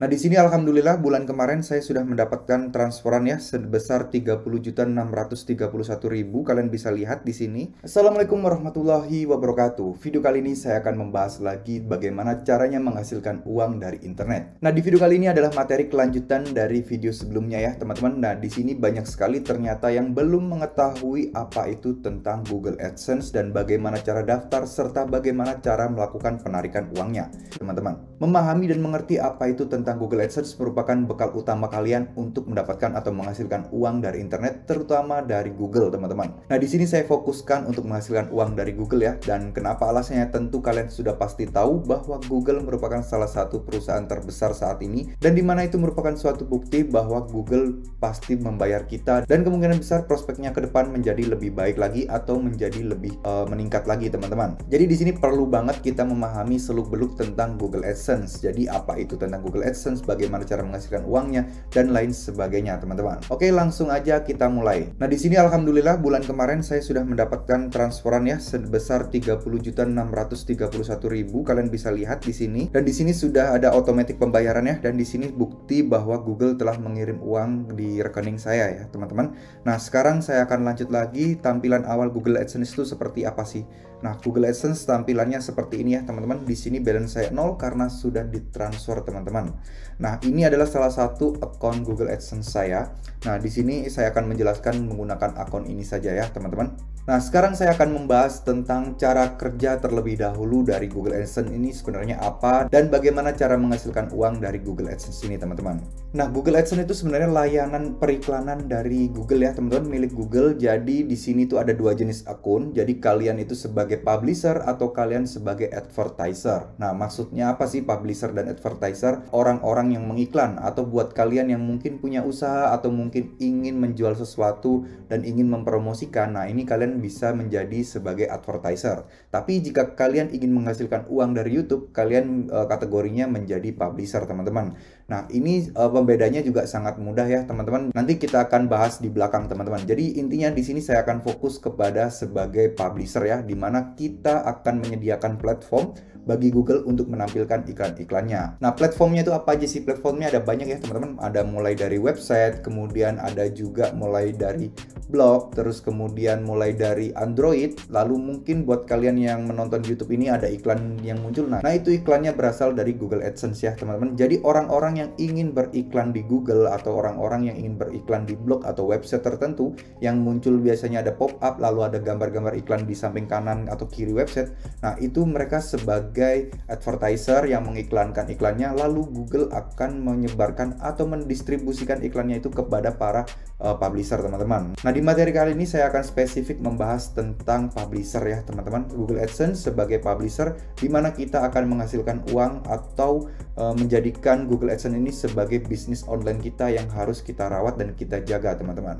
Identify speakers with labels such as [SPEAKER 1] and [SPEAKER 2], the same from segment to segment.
[SPEAKER 1] Nah, di sini alhamdulillah bulan kemarin saya sudah mendapatkan transferan ya sebesar 30.631.000. Kalian bisa lihat di sini. Assalamualaikum warahmatullahi wabarakatuh. Video kali ini saya akan membahas lagi bagaimana caranya menghasilkan uang dari internet. Nah, di video kali ini adalah materi kelanjutan dari video sebelumnya ya, teman-teman. Nah, di sini banyak sekali ternyata yang belum mengetahui apa itu tentang Google AdSense dan bagaimana cara daftar serta bagaimana cara melakukan penarikan uangnya, teman-teman. Memahami dan mengerti apa itu tentang Google AdSense merupakan bekal utama kalian untuk mendapatkan atau menghasilkan uang dari internet, terutama dari Google, teman-teman. Nah, di sini saya fokuskan untuk menghasilkan uang dari Google ya. Dan kenapa alasannya? Tentu kalian sudah pasti tahu bahwa Google merupakan salah satu perusahaan terbesar saat ini, dan di mana itu merupakan suatu bukti bahwa Google pasti membayar kita dan kemungkinan besar prospeknya ke depan menjadi lebih baik lagi atau menjadi lebih meningkat lagi, teman-teman. Jadi di sini perlu banget kita memahami seluk-beluk tentang Google AdSense. Jadi apa itu tentang Google AdSense, bagaimana cara menghasilkan uangnya, dan lain sebagainya, teman-teman. Oke, langsung aja kita mulai. Nah, di sini alhamdulillah bulan kemarin saya sudah mendapatkan transferan ya sebesar 30.631.000. Kalian bisa lihat di sini. Dan di sini sudah ada otomatis pembayaran ya, dan di sini bukti bahwa Google telah mengirim uang di rekening saya ya, teman-teman. Nah, sekarang saya akan lanjut lagi tampilan awal Google AdSense itu seperti apa sih? Nah, Google AdSense tampilannya seperti ini ya, teman-teman. Di sini balance saya 0 karena sudah ditransfer, teman-teman. Nah, ini adalah salah satu akun Google AdSense saya. Nah, di sini saya akan menjelaskan menggunakan akun ini saja ya, teman-teman. Nah, sekarang saya akan membahas tentang cara kerja terlebih dahulu dari Google AdSense ini sebenarnya apa dan bagaimana cara menghasilkan uang dari Google AdSense ini, teman-teman. Nah, Google AdSense itu sebenarnya layanan periklanan dari Google ya, teman-teman, milik Google. Jadi di sini tuh ada dua jenis akun. Jadi kalian itu sebagai publisher atau kalian sebagai advertiser. Nah, maksudnya apa sih publisher dan advertiser? Orang-orang yang mengiklan, atau buat kalian yang mungkin punya usaha atau mungkin ingin menjual sesuatu dan ingin mempromosikan. Nah, ini kalian bisa menjadi sebagai advertiser. Tapi jika kalian ingin menghasilkan uang dari YouTube, kalian kategorinya menjadi publisher, teman-teman. Nah, ini pembedanya juga sangat mudah ya, teman-teman. Nanti kita akan bahas di belakang, teman-teman. Jadi intinya di sini saya akan fokus kepada sebagai publisher ya, di mana kita akan menyediakan platform bagi Google untuk menampilkan iklan-iklannya. Nah, platformnya itu apa aja sih? Platformnya ada banyak ya, teman-teman. Ada mulai dari website, kemudian ada juga mulai dari blog, terus kemudian mulai dari Android. Lalu mungkin buat kalian yang menonton YouTube ini ada iklan yang muncul. Nah, itu iklannya berasal dari Google AdSense ya, teman-teman. Jadi orang-orang yang ingin beriklan di Google atau orang-orang yang ingin beriklan di blog atau website tertentu yang muncul biasanya ada pop-up, lalu ada gambar-gambar iklan di samping kanan atau kiri website. Nah, itu mereka sebagai advertiser yang mengiklankan iklannya, lalu Google akan menyebarkan atau mendistribusikan iklannya itu kepada para publisher, teman-teman. Nah, di materi kali ini saya akan spesifik membahas tentang publisher ya, teman-teman. Google AdSense sebagai publisher, di mana kita akan menghasilkan uang atau menjadikan Google AdSense ini sebagai bisnis online kita yang harus kita rawat dan kita jaga, teman-teman.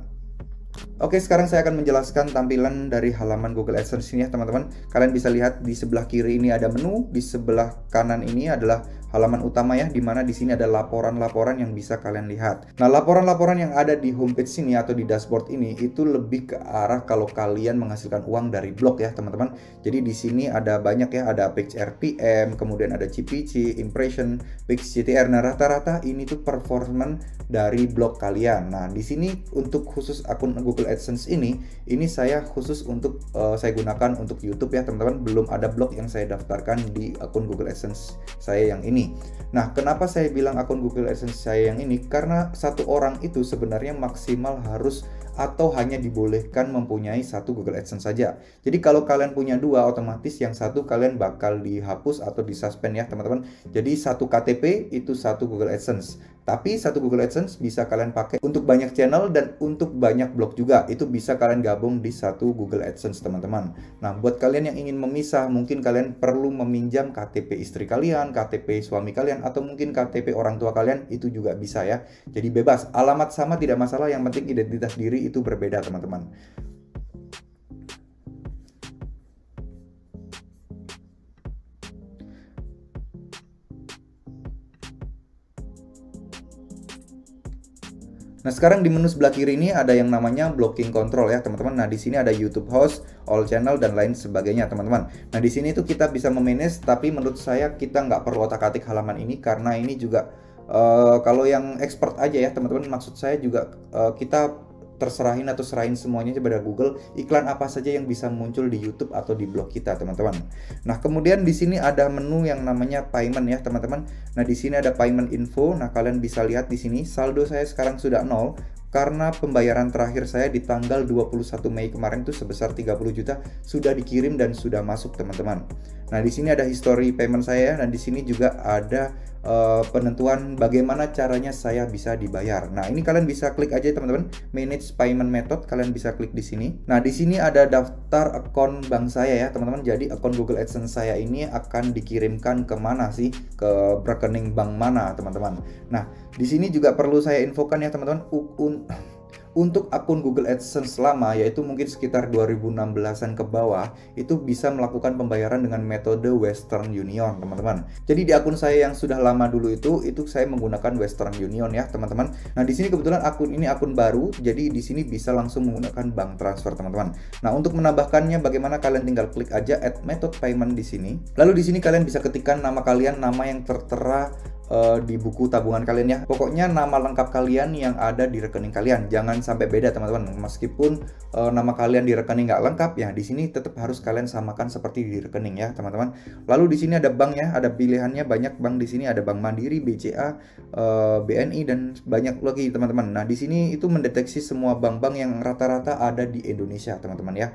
[SPEAKER 1] Oke, sekarang saya akan menjelaskan tampilan dari halaman Google AdSense ini ya, teman-teman. Kalian bisa lihat di sebelah kiri ini ada menu, di sebelah kanan ini adalah halaman utama ya, dimana di sini ada laporan-laporan yang bisa kalian lihat. Nah, laporan-laporan yang ada di homepage sini atau di dashboard ini itu lebih ke arah kalau kalian menghasilkan uang dari blog ya, teman-teman. Jadi di sini ada banyak ya, ada page RPM, kemudian ada CPC, impression, page CTR. Nah, rata-rata ini tuh performance dari blog kalian. Nah, di sini untuk khusus akun Google AdSense ini saya khusus untuk saya gunakan untuk YouTube ya, teman-teman. Belum ada blog yang saya daftarkan di akun Google AdSense saya yang ini. Nah, kenapa saya bilang akun Google AdSense saya yang ini? Karena satu orang itu sebenarnya maksimal harus atau hanya dibolehkan mempunyai satu Google AdSense saja. Jadi kalau kalian punya dua, otomatis yang satu kalian bakal dihapus atau disuspend ya, teman-teman. Jadi satu KTP itu satu Google AdSense. Tapi satu Google AdSense bisa kalian pakai untuk banyak channel dan untuk banyak blog juga. Itu bisa kalian gabung di satu Google AdSense, teman-teman. Nah, buat kalian yang ingin memisah, mungkin kalian perlu meminjam KTP istri kalian, KTP suami kalian, atau mungkin KTP orang tua kalian, itu juga bisa ya. Jadi bebas, alamat sama tidak masalah, yang penting identitas diri itu berbeda, teman-teman. Nah, sekarang di menu sebelah kiri ini ada yang namanya blocking control ya, teman-teman. Nah, di sini ada YouTube host, all channel, dan lain sebagainya, teman-teman. Nah, di sini tuh kita bisa memanage, tapi menurut saya kita nggak perlu otak-atik halaman ini karena ini juga Kalau yang expert aja ya teman-teman, maksud saya juga kita terserahin atau serahin semuanya kepada Google, iklan apa saja yang bisa muncul di YouTube atau di blog kita, teman-teman. Nah, kemudian di sini ada menu yang namanya payment ya, teman-teman. Nah, di sini ada payment info. Nah, kalian bisa lihat di sini saldo saya sekarang sudah 0 karena pembayaran terakhir saya di tanggal 21 Mei kemarin itu sebesar 30 juta sudah dikirim dan sudah masuk, teman-teman. Nah, di sini ada history payment saya dan di sini juga ada penentuan bagaimana caranya saya bisa dibayar. Nah, ini kalian bisa klik aja teman-teman, manage payment method, kalian bisa klik di sini. Nah, di sini ada daftar akun bank saya ya teman-teman. Jadi akun Google AdSense saya ini akan dikirimkan kemana sih, ke rekening bank mana teman-teman. Nah, di sini juga perlu saya infokan ya teman-teman, untuk akun Google AdSense lama, yaitu mungkin sekitar 2016an ke bawah, itu bisa melakukan pembayaran dengan metode Western Union, teman-teman. Jadi di akun saya yang sudah lama dulu itu saya menggunakan Western Union ya, teman-teman. Nah, di sini kebetulan akun ini akun baru, jadi di sini bisa langsung menggunakan bank transfer, teman-teman. Nah, untuk menambahkannya bagaimana, kalian tinggal klik aja add method payment di sini. Lalu di sini kalian bisa ketikkan nama kalian, nama yang tertera di buku tabungan kalian ya. Pokoknya nama lengkap kalian yang ada di rekening kalian. Jangan sampai beda teman-teman. Meskipun nama kalian di rekening nggak lengkap ya, di sini tetap harus kalian samakan seperti di rekening ya teman-teman. Lalu di sini ada bank ya, ada pilihannya banyak bank di sini, ada Bank Mandiri, BCA, BNI dan banyak lagi teman-teman. Nah, di sini itu mendeteksi semua bank-bank yang rata-rata ada di Indonesia teman-teman ya.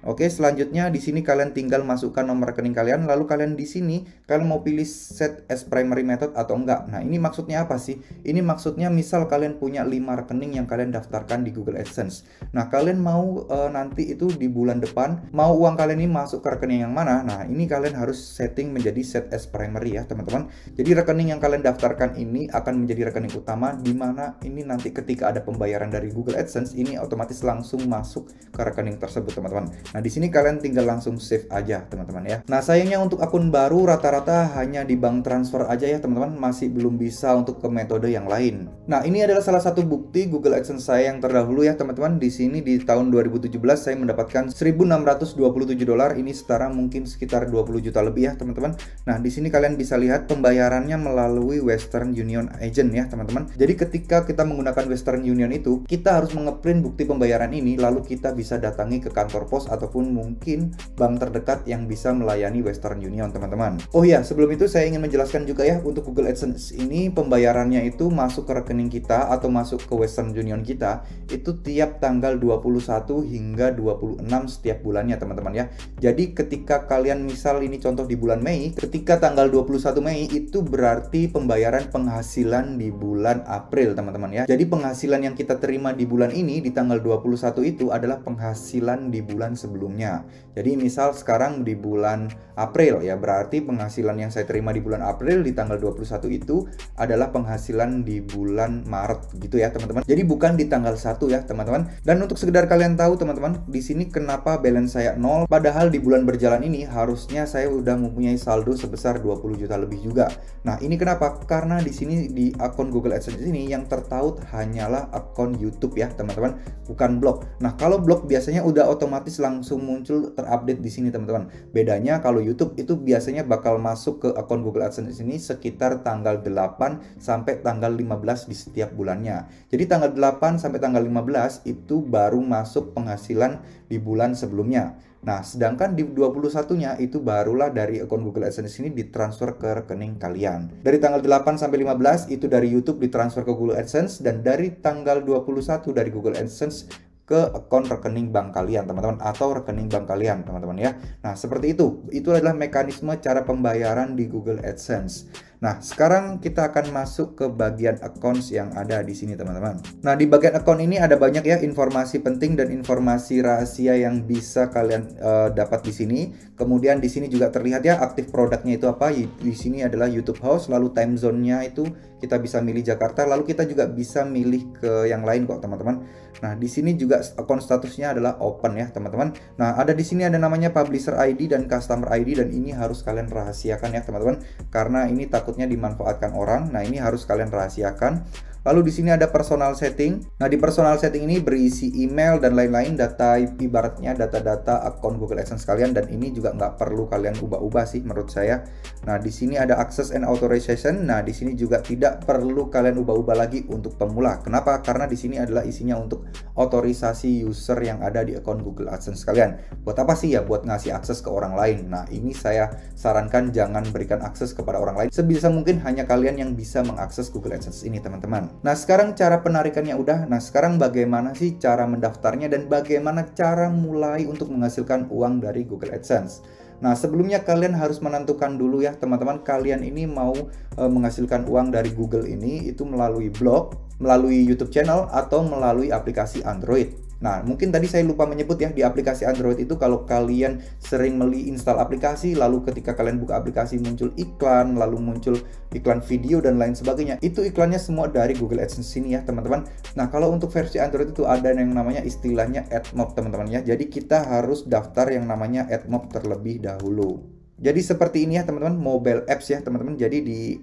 [SPEAKER 1] Oke, selanjutnya di sini kalian tinggal masukkan nomor rekening kalian, lalu kalian di sini kalian mau pilih set as primary method atau enggak. Nah, ini maksudnya apa sih? Ini maksudnya misal kalian punya 5 rekening yang kalian daftarkan di Google AdSense. Nah, kalian mau nanti itu di bulan depan mau uang kalian ini masuk ke rekening yang mana? Nah, ini kalian harus setting menjadi set as primary ya, teman-teman. Jadi rekening yang kalian daftarkan ini akan menjadi rekening utama, di mana ini nanti ketika ada pembayaran dari Google AdSense ini otomatis langsung masuk ke rekening tersebut, teman-teman. Nah, di sini kalian tinggal langsung save aja, teman-teman ya. Nah, sayangnya untuk akun baru rata-rata hanya di bank transfer aja ya, teman-teman. Masih belum bisa untuk ke metode yang lain. Nah, ini adalah salah satu bukti Google AdSense saya yang terdahulu ya, teman-teman. Di sini di tahun 2017 saya mendapatkan $1.627. Ini setara mungkin sekitar 20 juta lebih ya, teman-teman. Nah, di sini kalian bisa lihat pembayarannya melalui Western Union Agent ya, teman-teman. Jadi ketika kita menggunakan Western Union itu, kita harus mengeprint bukti pembayaran ini, lalu kita bisa datangi ke kantor pos ataupun mungkin bank terdekat yang bisa melayani Western Union, teman-teman. Oh ya, sebelum itu saya ingin menjelaskan juga ya, untuk Google AdSense ini pembayarannya itu masuk ke rekening kita atau masuk ke Western Union kita itu tiap tanggal 21 hingga 26 setiap bulannya, teman-teman ya. Jadi ketika kalian misal ini contoh di bulan Mei, ketika tanggal 21 Mei itu berarti pembayaran penghasilan di bulan April, teman-teman ya. Jadi penghasilan yang kita terima di bulan ini di tanggal 21 itu adalah penghasilan di bulan sebelumnya. Jadi misal sekarang di bulan April ya, berarti penghasilan yang saya terima di bulan April di tanggal 21 itu adalah penghasilan di bulan Maret gitu ya, teman-teman. Jadi bukan di tanggal 1 ya, teman-teman. Dan untuk sekedar kalian tahu, teman-teman, di sini kenapa balance saya 0 padahal di bulan berjalan ini harusnya saya udah mempunyai saldo sebesar 20 juta lebih juga. Nah, ini kenapa? Karena di sini di akun Google AdSense ini yang tertaut hanyalah akun YouTube ya, teman-teman, bukan blog. Nah, kalau blog biasanya udah otomatis langsung muncul terupdate di sini, teman-teman. Bedanya kalau YouTube itu biasanya bakal masuk ke akun Google AdSense ini sekitar tanggal 8 sampai tanggal 15 di setiap bulannya. Jadi tanggal 8 sampai tanggal 15 itu baru masuk penghasilan di bulan sebelumnya. Nah, sedangkan di 21-nya itu barulah dari akun Google AdSense ini ditransfer ke rekening kalian. Dari tanggal 8 sampai 15 itu dari YouTube ditransfer ke Google AdSense, dan dari tanggal 21 dari Google AdSense ke akun rekening bank kalian, teman-teman, atau rekening bank kalian, teman-teman ya. Nah, seperti itu. Itu adalah mekanisme cara pembayaran di Google AdSense. Nah, sekarang kita akan masuk ke bagian accounts yang ada di sini, teman-teman. Nah, di bagian account ini ada banyak ya informasi penting dan informasi rahasia yang bisa kalian dapat di sini. Kemudian di sini juga terlihat ya aktif produknya itu apa. Di sini adalah YouTube House, lalu time zone-nya itu kita bisa milih Jakarta, lalu kita juga bisa milih ke yang lain kok, teman-teman. Nah, di sini juga akun statusnya adalah open ya, teman-teman. Nah, ada di sini ada namanya Publisher ID dan Customer ID, dan ini harus kalian rahasiakan ya, teman-teman, karena ini takutnya dimanfaatkan orang. Nah, ini harus kalian rahasiakan. Lalu di sini ada personal setting. Nah, di personal setting ini berisi email dan lain-lain, data ibaratnya data-data akun Google AdSense kalian, dan ini juga nggak perlu kalian ubah-ubah sih menurut saya. Nah, di sini ada access and authorization. Nah, di sini juga tidak perlu kalian ubah-ubah lagi untuk pemula. Kenapa? Karena di sini adalah isinya untuk otorisasi user yang ada di akun Google AdSense kalian. Buat apa sih ya? Buat ngasih akses ke orang lain. Nah, ini saya sarankan jangan berikan akses kepada orang lain. Sebisa mungkin hanya kalian yang bisa mengakses Google AdSense ini, teman-teman. Nah, sekarang cara penarikannya udah. Nah, sekarang bagaimana sih cara mendaftarnya dan bagaimana cara mulai untuk menghasilkan uang dari Google AdSense? Nah, sebelumnya kalian harus menentukan dulu ya, teman-teman, kalian ini mau menghasilkan uang dari Google ini itu melalui blog, melalui YouTube channel, atau melalui aplikasi Android. Nah, mungkin tadi saya lupa menyebut ya, di aplikasi Android itu kalau kalian sering install aplikasi, lalu ketika kalian buka aplikasi muncul iklan, lalu muncul iklan video dan lain sebagainya, itu iklannya semua dari Google AdSense ini ya, teman-teman. Nah, kalau untuk versi Android itu ada yang namanya istilahnya AdMob, teman-teman ya. Jadi kita harus daftar yang namanya AdMob terlebih dahulu. Jadi seperti ini ya, teman-teman, mobile apps ya, teman-teman. Jadi di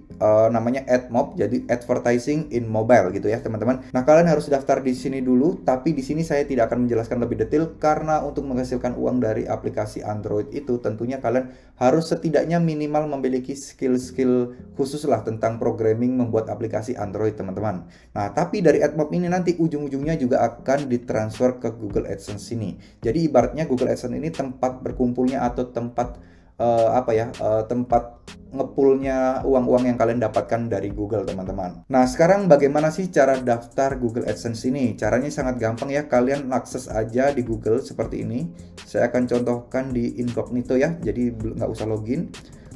[SPEAKER 1] namanya AdMob, jadi advertising in mobile gitu ya, teman-teman. Nah, kalian harus daftar di sini dulu, tapi di sini saya tidak akan menjelaskan lebih detail karena untuk menghasilkan uang dari aplikasi Android itu tentunya kalian harus setidaknya minimal memiliki skill-skill khusus lah tentang programming membuat aplikasi Android, teman-teman. Nah, tapi dari AdMob ini nanti ujung-ujungnya juga akan ditransfer ke Google AdSense ini. Jadi ibaratnya Google AdSense ini tempat berkumpulnya atau tempat tempat ngepulnya uang-uang yang kalian dapatkan dari Google, teman-teman. Nah, sekarang bagaimana sih cara daftar Google AdSense ini? Caranya sangat gampang ya, kalian akses aja di Google seperti ini. Saya akan contohkan di incognito ya, jadi nggak usah login.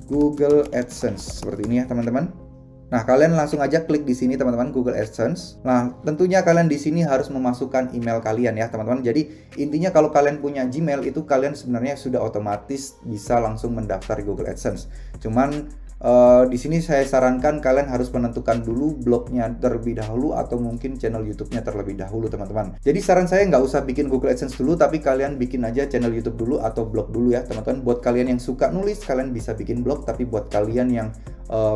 [SPEAKER 1] Google AdSense seperti ini ya, teman-teman. Nah, kalian langsung aja klik di sini, teman-teman, Google AdSense. Nah, tentunya kalian di sini harus memasukkan email kalian ya, teman-teman. Jadi, intinya kalau kalian punya Gmail itu kalian sebenarnya sudah otomatis bisa langsung mendaftar Google AdSense. Cuman di sini saya sarankan kalian harus menentukan dulu blognya terlebih dahulu atau mungkin channel YouTube-nya terlebih dahulu, teman-teman. Jadi saran saya nggak usah bikin Google AdSense dulu, tapi kalian bikin aja channel YouTube dulu atau blog dulu ya, teman-teman. Buat kalian yang suka nulis, kalian bisa bikin blog, tapi buat kalian yang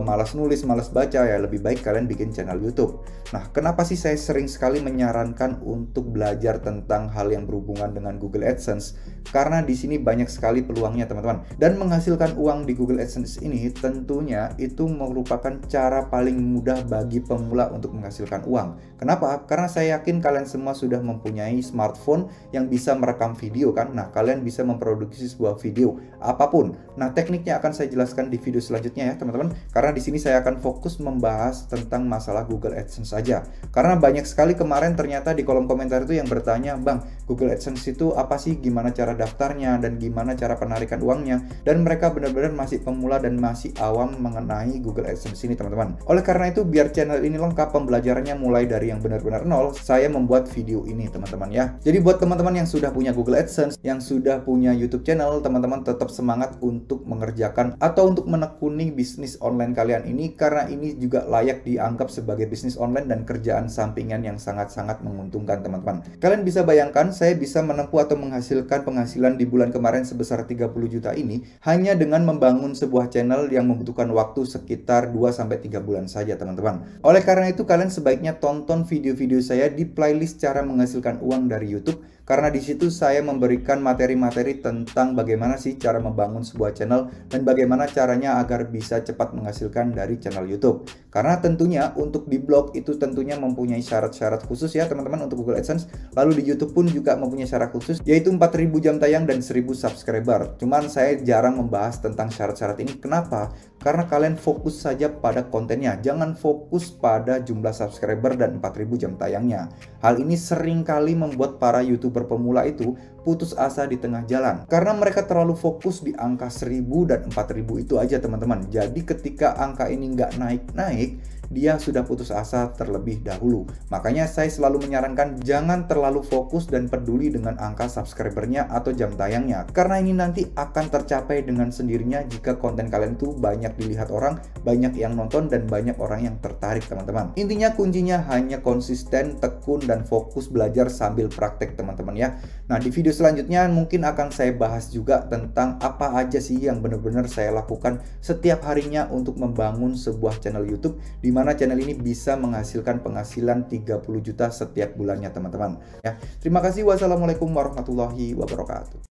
[SPEAKER 1] malas nulis, malas baca, ya lebih baik kalian bikin channel YouTube. Nah, kenapa sih saya sering sekali menyarankan untuk belajar tentang hal yang berhubungan dengan Google AdSense? Karena di sini banyak sekali peluangnya, teman-teman. Dan menghasilkan uang di Google AdSense ini tentunya itu merupakan cara paling mudah bagi pemula untuk menghasilkan uang. Kenapa? Karena saya yakin kalian semua sudah mempunyai smartphone yang bisa merekam video kan. Nah, kalian bisa memproduksi sebuah video apapun. Nah, tekniknya akan saya jelaskan di video selanjutnya ya, teman-teman. Karena di sini saya akan fokus membahas tentang masalah Google AdSense saja. Karena banyak sekali kemarin ternyata di kolom komentar itu yang bertanya, "Bang, Google AdSense itu apa sih? Gimana cara daftarnya dan gimana cara penarikan uangnya?" Dan mereka benar-benar masih pemula dan masih awam mengenai Google AdSense ini, teman-teman. Oleh karena itu, biar channel ini lengkap pembelajarannya mulai dari yang benar-benar nol, saya membuat video ini, teman-teman ya. Jadi buat teman-teman yang sudah punya Google AdSense, yang sudah punya YouTube channel, teman-teman tetap semangat untuk mengerjakan atau untuk menekuni bisnis online kalian ini, karena ini juga layak dianggap sebagai bisnis online dan kerjaan sampingan yang sangat-sangat menguntungkan, teman-teman. Kalian bisa bayangkan saya bisa menempuh atau menghasilkan penghasilan di bulan kemarin sebesar 30 juta ini hanya dengan membangun sebuah channel yang membutuhkan waktu sekitar 2-3 bulan saja, teman-teman. Oleh karena itu, kalian sebaiknya tonton video-video saya di playlist cara menghasilkan uang dari YouTube, karena di situ saya memberikan materi-materi tentang bagaimana sih cara membangun sebuah channel dan bagaimana caranya agar bisa cepat menghasilkan dari channel YouTube. Karena tentunya untuk di blog itu tentunya mempunyai syarat-syarat khusus ya, teman-teman, untuk Google AdSense. Lalu di YouTube pun juga mempunyai syarat khusus, yaitu 4.000 jam tayang dan 1.000 subscriber. Cuman saya jarang membahas tentang syarat-syarat ini. Kenapa? Karena kalian fokus saja pada kontennya, jangan fokus pada jumlah subscriber dan 4.000 jam tayangnya. Hal ini sering kali membuat para YouTuber pemula itu putus asa di tengah jalan, karena mereka terlalu fokus di angka 1.000 dan 4.000 itu aja, teman-teman. Jadi ketika angka ini nggak naik-naik, dia sudah putus asa terlebih dahulu. Makanya saya selalu menyarankan jangan terlalu fokus dan peduli dengan angka subscribernya atau jam tayangnya, karena ini nanti akan tercapai dengan sendirinya jika konten kalian itu banyak dilihat orang, banyak yang nonton, dan banyak orang yang tertarik, teman-teman. Intinya kuncinya hanya konsisten, tekun, dan fokus belajar sambil praktek, teman-teman teman-teman ya. Nah, di video selanjutnya mungkin akan saya bahas juga tentang apa aja sih yang benar-benar saya lakukan setiap harinya untuk membangun sebuah channel YouTube, di mana channel ini bisa menghasilkan penghasilan 30 juta setiap bulannya teman-teman ya. Terima kasih. Wassalamualaikum warahmatullahi wabarakatuh.